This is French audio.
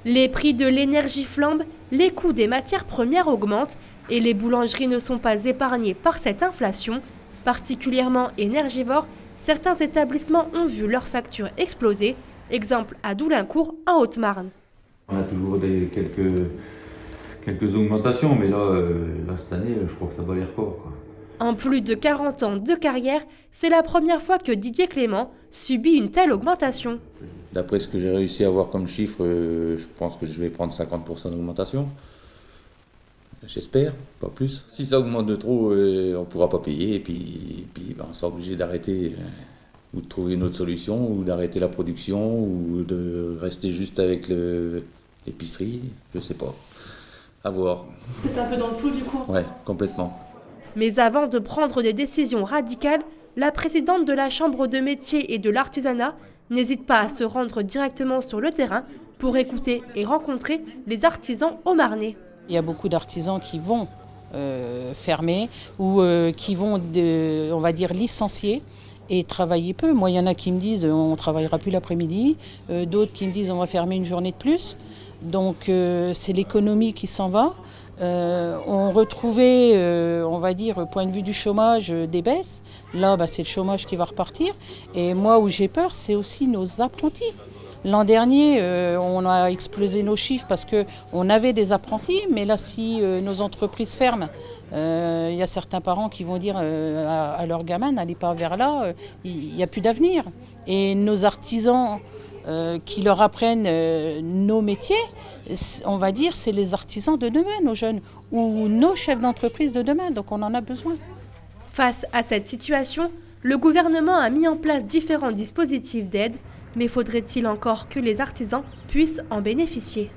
Les prix de l'énergie flambent, les coûts des matières premières augmentent et les boulangeries ne sont pas épargnées par cette inflation. Particulièrement énergivores, certains établissements ont vu leurs factures exploser. Exemple à Doulincourt, en Haute-Marne. On a toujours quelques augmentations, mais là, cette année, je crois que ça bat les records, quoi. En plus de 40 ans de carrière, c'est la première fois que Didier Clément subit une telle augmentation. D'après ce que j'ai réussi à avoir comme chiffre, je pense que je vais prendre 50% d'augmentation. J'espère, pas plus. Si ça augmente de trop, on ne pourra pas payer et puis on sera obligé d'arrêter ou de trouver une autre solution ou d'arrêter la production ou de rester juste avec l'épicerie, je sais pas. À voir. C'est un peu dans le flou du coup. Ouais, complètement. Mais avant de prendre des décisions radicales, la présidente de la Chambre de métier et de l'artisanat n'hésite pas à se rendre directement sur le terrain pour écouter et rencontrer les artisans haut-marnais. Il y a beaucoup d'artisans qui vont fermer ou qui vont, on va dire, licencier et travailler peu. Moi, il y en a qui me disent on ne travaillera plus l'après-midi, d'autres qui me disent on va fermer une journée de plus. Donc c'est l'économie qui s'en va. On retrouvait, on va dire, au point de vue du chômage, des baisses. Là, c'est le chômage qui va repartir. Et moi, où j'ai peur, c'est aussi nos apprentis. L'an dernier, on a explosé nos chiffres parce qu'on avait des apprentis, mais là, si nos entreprises ferment, il y a certains parents qui vont dire à leurs gamins, n'allez pas vers là, il n'y a plus d'avenir. Et nos artisans qui leur apprennent nos métiers, on va dire, c'est les artisans de demain, nos jeunes, ou nos chefs d'entreprise de demain, donc on en a besoin. Face à cette situation, le gouvernement a mis en place différents dispositifs d'aide, mais faudrait-il encore que les artisans puissent en bénéficier ?